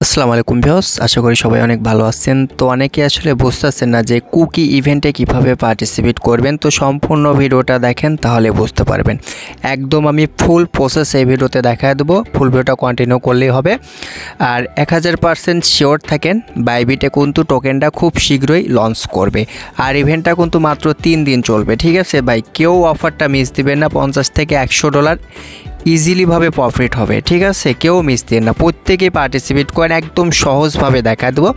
আসসালামু আলাইকুম ভিউয়ার্স, আশা করি সবাই অনেক ভালো আছেন। তো অনেকে আসলে বুঝতেছেন না যে কুকি ইভেন্টে কিভাবে পার্টিসিপেট করবেন। তো সম্পূর্ণ ভিডিওটা দেখেন তাহলে বুঝতে পারবেন। একদম আমি ফুল প্রসেস এই ভিডিওতে দেখায় দেবো, ফুল ভিডিওটা কন্টিনিউ করলেই হবে। আর 1000% শিওর থাকেন বাইবিটে কিন্তু টোকেনটা খুব শীঘ্রই লঞ্চ করবে। আর ইভেন্টটা কিন্তু মাত্র 3 দিন চলবে, ঠিক আছে ভাই? কেউ অফারটা মিস দিবেন না। $50 থেকে $100 ইজিলিভাবে প্রফিট হবে, ঠিক আছে? কেউ মিস দিন না, প্রত্যেকেই পার্টিসিপেট করেন, একদম সহজভাবে দেখা দেবো।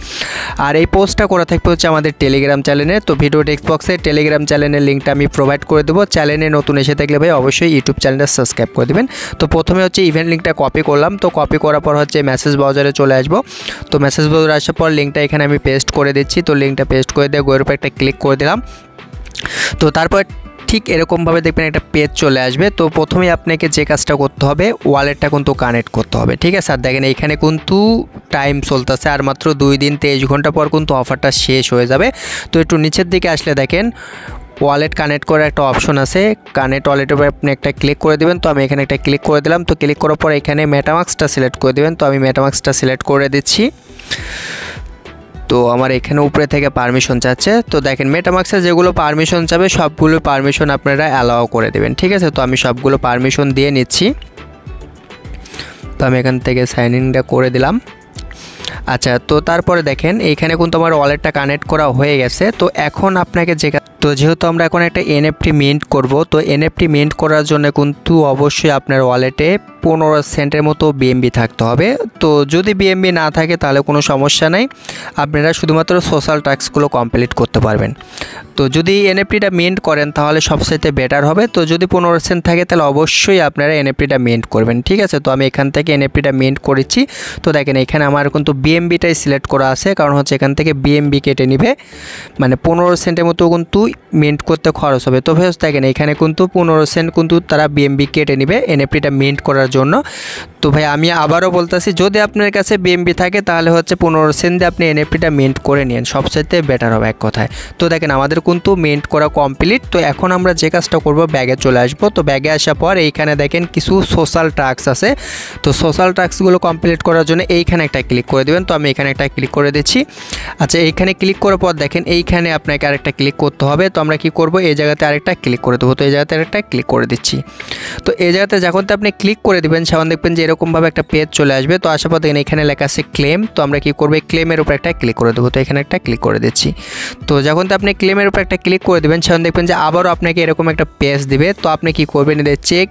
আর এই পোস্টটা করা থাকবে হচ্ছে আমাদের টেলিগ্রাম চ্যানেলে। তো ভিডিও টেক্সট বক্সে টেলিগ্রাম চ্যানেলের লিঙ্কটা আমি প্রোভাইড করে দেবো। চ্যানেলে নতুন এসে থাকলে ভাই অবশ্যই ইউটিউব চ্যানেলটা সাবস্ক্রাইব করে দেবেন। তো প্রথমে হচ্ছে ইভেন্ট লিঙ্কটা কপি করলাম। তো কপি করার পর হচ্ছে মেসেজ ব্রাউজারে চলে আসবো। তো মেসেজ ব্রাউজারে আসার পর লিঙ্কটা এখানে আমি পেস্ট করে দিচ্ছি। তো লিঙ্কটা পেস্ট করে দিয়ে গোয়ের উপর একটা ক্লিক করে দিলাম। তো তারপর ঠিক এরকমভাবে দেখবেন একটা পেজ চলে আসবে। তো প্রথমেই আপনাকে যে কাজটা করতে হবে, ওয়ালেটটা কিন্তু কানেক্ট করতে হবে, ঠিক আছে? আর দেখেন এইখানে কিন্তু টাইম চলতেছে, আর মাত্র 2 দিন 23 ঘন্টা পর কিন্তু অফারটা শেষ হয়ে যাবে। তো একটু নিচের দিকে আসলে দেখেন ওয়ালেট কানেক্ট করার একটা অপশন আছে। কানেক্ট ওয়ালেটের উপর আপনি একটা ক্লিক করে দেবেন। তো আমি এখানে একটা ক্লিক করে দিলাম। তো ক্লিক করার পর এখানে মেটামাস্কটা সিলেক্ট করে দেবেন। তো আমি মেটামাস্কটা সিলেক্ট করে দিচ্ছি। তো আমার এখানে উপরে থেকে পারমিশন চাচ্ছে। তো দেখেন মেটামাস্কে যেগুলো পারমিশন চাবে সবগুলো পারমিশন আপনারা অ্যালাউ করে দেবেন, ঠিক আছে? তো আমি সবগুলো পারমিশন দিয়ে নিচ্ছি। তো আমি এখান থেকে সাইন ইনটা করে দিলাম। আচ্ছা, তো তারপরে দেখেন এইখানে কিন্তু আমার ওয়ালেটটা কানেক্ট করা হয়ে গেছে। তো এখন আপনাকে যেহেতু আমরা এখন একটা এনএফটি মিন্ট করব, তো এনএফটি মিন্ট করার জন্য কিন্তু অবশ্যই আপনার ওয়ালেটে 15 সেন্টের মতো বিএমবি থাকতে হবে। তো যদি বিএমবি না থাকে তাহলে কোনো সমস্যা নাই, আপনারা শুধুমাত্র সোশ্যাল টাস্কগুলো কমপ্লিট করতে পারবেন। তো যদি এনএফটিটা মিন্ট করেন তাহলে সবচাইতে বেটার হবে। তো যদি 15 সেন্ট থাকে তাহলে অবশ্যই আপনারা এনএফটিটা মিন্ট করবেন, ঠিক আছে? তো আমি এখান থেকে এনএফটিটা মিন্ট করেছি। তো দেখেন এখানে আমার কিন্তু বিএমবিটাই সিলেক্ট করা আছে, কারণ হচ্ছে এখান থেকে বিএমবি কেটে নিবে, মানে 15 সেন্টের মতো কিন্তু মিন্ট করতে খরচ হবে। তো ভেস দেখেন এখানে কিন্তু 15 সেন্ট কিন্তু তারা বিএমবি কেটে নিবে এনএফটিটা মিন্ট করার জন্য। তো ভাই আমি আবারও বলতেছি, যদি আপনার কাছে বিএমবি থাকে তাহলে হচ্ছে 15 সেন্ট দিয়ে আপনি এনএফটিটা মিন্ট করে নিন, সবচাইতে বেটার হবে এক কথায়। তো দেখেন আমাদের কিন্তু মিন্ট করা কমপ্লিট। তো এখন আমরা যে কাজটা করব, ব্যাগে চলে আসবো। তো ব্যাগে আসার পর এইখানে দেখেন কিছু সোশ্যাল টাস্ক আছে। তো সোশ্যাল টাস্কগুলো কমপ্লিট করার জন্য এইখানে একটা ক্লিক করে দেবেন। তো আমি এখানে একটা ক্লিক করে দিচ্ছি। আচ্ছা, এইখানে ক্লিক করার পর দেখেন এইখানে আপনাকে আরেকটা ক্লিক করতে হবে। তো আমরা কি করব, এই জায়গাতে আরেকটা ক্লিক করে দেবো। তো এই জায়গাতে আরেকটা ক্লিক করে দিচ্ছি। তো এই জায়গাতে যখন আপনি ক্লিক করে দিবেন সেখানে দেখবেন যে এরকমভাবে একটা পেজ চলে আসবে। তো আসার পর দেখেন এখানে লেখা আছে ক্লেম। তো আমরা কি করব, ক্লেমের উপর একটা ক্লিক করে দেবো। তো এখানে একটা ক্লিক করে দিচ্ছি। তো যখন আপনি ক্লেমের উপর একটা ক্লিক করে দেবেন সেখানে দেখবেন যে আবারও আপনাকে এরকম একটা পেজ দিবে। তো আপনি কি করবেন, এদের চেক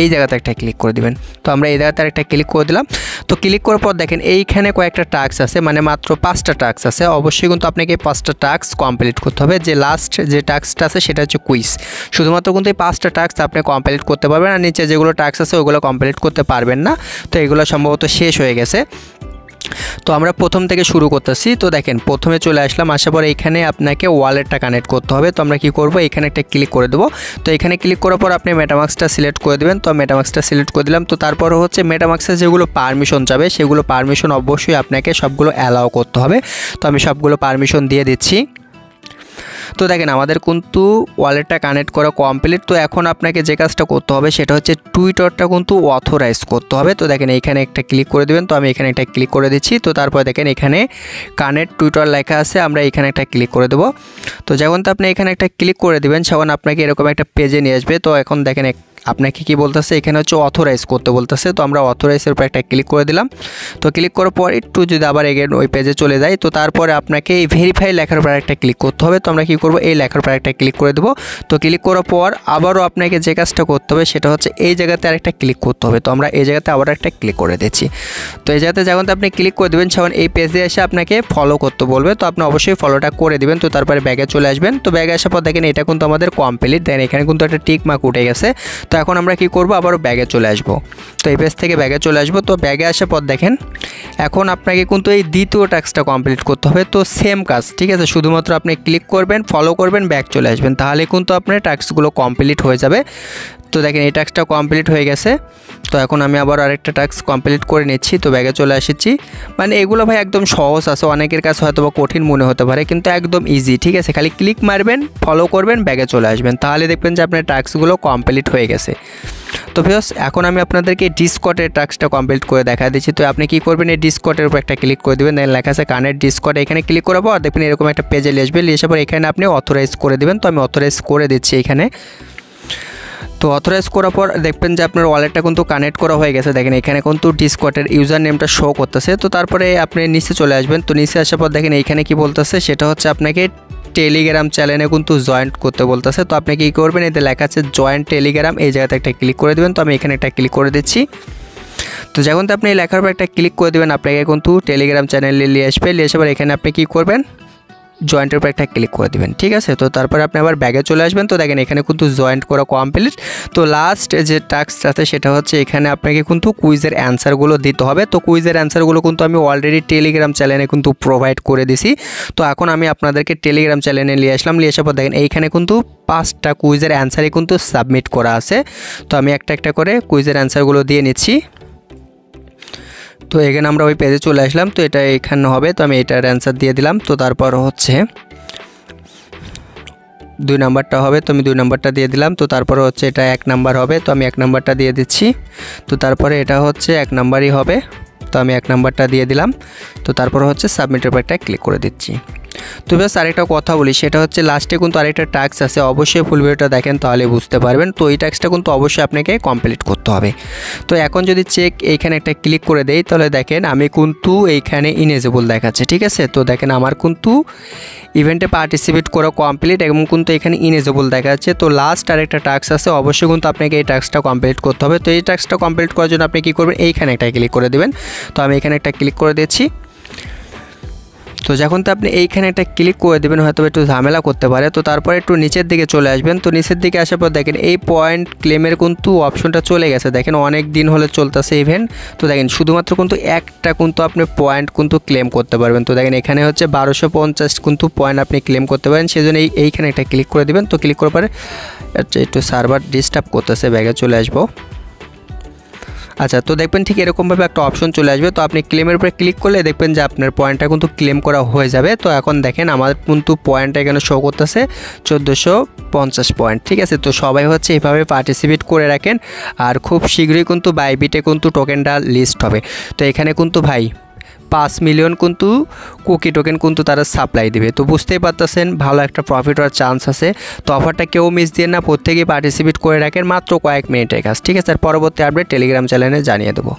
এই জায়গাতে একটা ক্লিক করে দিবেন। তো আমরা এই জায়গাতে একটা ক্লিক করে দিলাম। তো ক্লিক করার পর দেখেন এইখানে কয়েকটা টাস্ক আছে, মানে মাত্র 5টা টাস্ক আছে। অবশ্যই কিন্তু আপনাকে এই 5টা টাস্ক কমপ্লিট করতে হবে। যে লাস্ট যে টাস্কটা আছে সেটা হচ্ছে কুইজ। শুধুমাত্র কিন্তু এই 5টা টাস্ক আপনি কমপ্লিট করতে পারবেন, আর নিচে যেগুলো টাস্ক আছে ওগুলো কমপ্লিট করতে পারবেন না। তো এগুলো সম্ভবত শেষ হয়ে গেছে। তো আমরা প্রথম থেকে শুরু করতেছি। তো দেখেন প্রথমে চলে আসলাম, আসার পর এখানে আপনাকে ওয়ালেটটা কানেক্ট করতে হবে। তো আমরা কি করব, এখানে একটা ক্লিক করে দেবো। তো এখানে ক্লিক করার পর আপনি মেটামাস্কটা সিলেক্ট করে দেবেন। তো মেটামাস্কটা সিলেক্ট করে দিলাম। তো তারপর হচ্ছে মেটামাস্কের যেগুলো পারমিশন যাবে সেগুলো পারমিশন অবশ্যই আপনাকে সবগুলো অ্যালাউ করতে হবে। তো আমি সবগুলো পারমিশন দিয়ে দিচ্ছি। তো দেখেন আমাদের কিন্তু ওয়ালেটটা কানেক্ট করা কমপ্লিট। তো এখন আপনাকে যে কাজটা করতে হবে সেটা হচ্ছে টুইটারটা কিন্তু অথরাইজ করতে হবে। তো দেখেন এইখানে একটা ক্লিক করে দেবেন। তো আমি এখানে একটা ক্লিক করে দিচ্ছি। তো তারপর দেখেন এখানে কানেক্ট টুইটার লেখা আছে, আমরা এখানে একটা ক্লিক করে দেবো। তো যখন তো আপনি এখানে একটা ক্লিক করে দেবেন তখন আপনাকে এরকম একটা পেজে নিয়ে আসবে। তো এখন দেখেন আপনাকে কি বলতেছে, এখানে হচ্ছে অথরাইজ করতে বলতেছে। তো আমরা অথরাইজের উপর একটা ক্লিক করে দিলাম। তো ক্লিক করার পর একটু যদি আবার এগেন ওই পেজে চলে যায়, তো তারপরে আপনাকে এই ভেরিফাই লেখার উপর একটা ক্লিক করতে হবে। তো আমরা কি করব, এই লেখার উপর একটা ক্লিক করে দেবো। তো ক্লিক করার পর আবারও আপনাকে যে কাজটা করতে হবে সেটা হচ্ছে এই জায়গাতে আরেকটা ক্লিক করতে হবে। তো আমরা এই জায়গাতে আবার একটা ক্লিক করে দিচ্ছি। তো এই জায়গাতে যখন আপনি ক্লিক করে দেবেন তখন এই পেজে এসে আপনাকে ফলো করতে বলবে। তো আপনি অবশ্যই ফলোটা করে দেবেন। তো তারপরে ব্যাগে চলে আসবেন। তো ব্যাগে আসার পর দেখেন এটা কিন্তু আমাদের কমপ্লিট। দেন এখানে কিন্তু একটা টিক মার্ক উঠে গেছে। তো এখন আমরা কি করব, আবারও ব্যাগে চলে আসব। তো এই পেজ থেকে ব্যাগে চলে আসব। তো ব্যাগে আসার পর দেখেন এখন আপনাকে কিন্তু এই দ্বিতীয় টাস্কটা কমপ্লিট করতে হবে। তো সেম কাজ, ঠিক আছে? শুধুমাত্র আপনি ক্লিক করবেন, ফলো করবেন, ব্যাক চলে আসবেন, তাহলে কিন্তু আপনার টাস্কগুলো কমপ্লিট হয়ে যাবে। তো দেখেন এই টাস্কটা কমপ্লিট হয়ে গেছে। তো এখন আমি আবার আরেকটা টাস্ক কমপ্লিট করে নিচ্ছি। তো ব্যাগে চলে এসেছি। মানে এগুলো ভাই একদম সহজ আছে, অনেকের কাছে হয়তো বা কঠিন মনে হতে পারে, কিন্তু একদম ইজি, ঠিক আছে। খালি ক্লিক মারবেন, ফলো করবেন, ব্যাগে চলে আসবেন, তাহলে দেখবেন যে আপনার টাস্কগুলো কমপ্লিট হয়ে গেছে। তো ভিউয়ার্স, এখন আমি আপনাদেরকে ডিসকর্ডের টাস্কটা কমপ্লিট করে দেখা দিচ্ছি। তো আপনি কি করবেন, এই ডিসকর্ডের উপর একটা ক্লিক করে দেবেন, দেন লেখা আছে কানেক্ট ডিসকর্ড, এখানে ক্লিক করার পর দেখবেন এরকম একটা পেজে নিয়ে আসবে, নিয়ে আসার পর এখানে আপনি অথরাইজ করে দেবেন। তো আমি অথরাইজ করে দিচ্ছি এখানে। তো অথরাইজ করার পর দেখবেন যে আপনার ওয়ালেটটা কিন্তু কানেক্ট করা হয়ে গেছে। দেখেন এখানে কিন্তু ডিসকর্ডের ইউজার নেমটা শো করতেছে। তো তারপরে আপনি নিচে চলে আসবেন। তো নিচে আসার পর দেখেন এইখানে কি বলতেছে, সেটা হচ্ছে আপনাকে টেলিগ্রাম চ্যানেলে কিন্তু জয়েন করতে বলতেছে। তো আপনি কী করবেন, এতে লেখা আছে জয়েন টেলিগ্রাম, এই জায়গাতে একটা ক্লিক করে দেবেন। তো আমি এখানে একটা ক্লিক করে দিচ্ছি। তো যখন তো আপনি এই লেখার উপর একটা ক্লিক করে দেবেন, আপনাকে কিন্তু টেলিগ্রাম চ্যানেলে নিয়ে আসবে। নিয়ে আসার পর এখানে আপনি কী করবেন, জয়েন্টের উপর একটা ক্লিক করে দেবেন, ঠিক আছে। তো তারপরে আপনি আবার ব্যাগে চলে আসবেন। তো দেখেন এখানে কিন্তু জয়েন্ট করা কমপ্লিট। তো লাস্ট যে টাস্ক আছে সেটা হচ্ছে এখানে আপনাকে কিন্তু কুইজের অ্যান্সারগুলো দিতে হবে। তো কুইজের অ্যান্সারগুলো কিন্তু আমি অলরেডি টেলিগ্রাম চ্যানেলে কিন্তু প্রোভাইড করে দিছি। তো এখন আমি আপনাদেরকে টেলিগ্রাম চ্যানেলে নিয়ে আসলাম। নিয়ে আসার পর দেখেন এইখানে কিন্তু 5টা কুইজের অ্যান্সারই কিন্তু সাবমিট করা আছে। তো আমি একটা একটা করে কুইজের অ্যান্সারগুলো দিয়ে নিচ্ছি। তো এখানে আমরা ওই পেজে চলে আসলাম। তো এটা এখানে হবে, তো আমি এটার অ্যান্সার দিয়ে দিলাম। তো তারপর হচ্ছে 2 নাম্বারটা হবে, তো আমি 2 নাম্বারটা দিয়ে দিলাম। তো তারপরে হচ্ছে এটা 1 নাম্বার হবে, তো আমি 1 নাম্বারটা দিয়ে দিচ্ছি। তো তারপরে এটা হচ্ছে 1 নাম্বারই হবে, তো আমি 1 নাম্বারটা দিয়ে দিলাম। তো তারপর হচ্ছে সাবমিটের উপর একটা ক্লিক করে দিচ্ছি। তো ব্যাস আরেকটা কথা বলি, সেটা হচ্ছে লাস্টে কিন্তু আরেকটা টাস্ক আছে, অবশ্যই ফুল ভিডিওটা দেখেন তাহলে বুঝতে পারবেন। তো এই টাস্কটা কিন্তু অবশ্যই আপনাকে কমপ্লিট করতে হবে। তো এখন যদি চেক এইখানে একটা ক্লিক করে দেই, তাহলে দেখেন আমি কিন্তু এইখানে ইনেজেবল দেখাচ্ছে, ঠিক আছে। তো দেখেন আমার কিন্তু ইভেন্টে পার্টিসিপেট করা কমপ্লিট এবং কিন্তু এখানে ইনেজেবল দেখাচ্ছে। তো লাস্ট আরেকটা টাস্ক আছে, অবশ্যই কিন্তু আপনাকে এই টাস্কটা কমপ্লিট করতে হবে। তো এই টাস্কটা কমপ্লিট করার জন্য আপনি কী করবেন, এইখানে একটা ক্লিক করে দেবেন। তো আমি এখানে একটা ক্লিক করে দিচ্ছি। তো যখন তো আপনি এইখানে একটা ক্লিক করে দেবেন, হয়তো একটু ঝামেলা করতে পারে। তো তারপরে একটু নিচের দিকে চলে আসবেন। তো নিচের দিকে আসার পর দেখেন এই পয়েন্ট ক্লেমের কিন্তু অপশনটা চলে গেছে। দেখেন অনেক দিন হলে চলতেছে ইভেন্ট। তো দেখেন শুধুমাত্র কিন্তু একটা কিন্তু আপনি পয়েন্ট কিন্তু ক্লেম করতে পারবেন। তো দেখেন এখানে হচ্ছে 1250 কিন্তু পয়েন্ট আপনি ক্লেম করতে পারেন। সেজন্য এইখানে একটা ক্লিক করে দেবেন। তো ক্লিক করার পরে একটু সার্ভার ডিস্টার্ব করতেছে, ব্যাগে চলে আসবো। আচ্ছা, তো দেখবেন ঠিক এরকমভাবে একটা অপশন চলে আসবে। তো আপনি ক্লেমের উপরে ক্লিক করলে দেখবেন যে আপনার পয়েন্টটা কিন্তু ক্লেম করা হয়ে যাবে। তো এখন দেখেন আমার কিন্তু পয়েন্টটা এখানে শো করতেছে 1450 পয়েন্ট, ঠিক আছে। তো সবাই হচ্ছে এইভাবে পার্টিসিপেট করে রাখেন। আর খুব শীঘ্রই কিন্তু বাইবিটে কিন্তু টোকেনটা লিস্ট হবে। তো এখানে কিন্তু ভাই 5 মিলিয়ন কিন্তু কুকি টোকেন কিন্তু তারা সাপ্লাই দেবে। তো বুঝতেই পারতেছেন ভালো একটা প্রফিট হওয়ার চান্স আছে। তো অফারটা কেউ মিস দিয়ে না, প্রত্যেকেই পার্টিসিপেট করে রাখেন, মাত্র কয়েক মিনিটের কাজ, ঠিক আছে। আর পরবর্তী আপডেট টেলিগ্রাম চ্যানেলে জানিয়ে দেবো।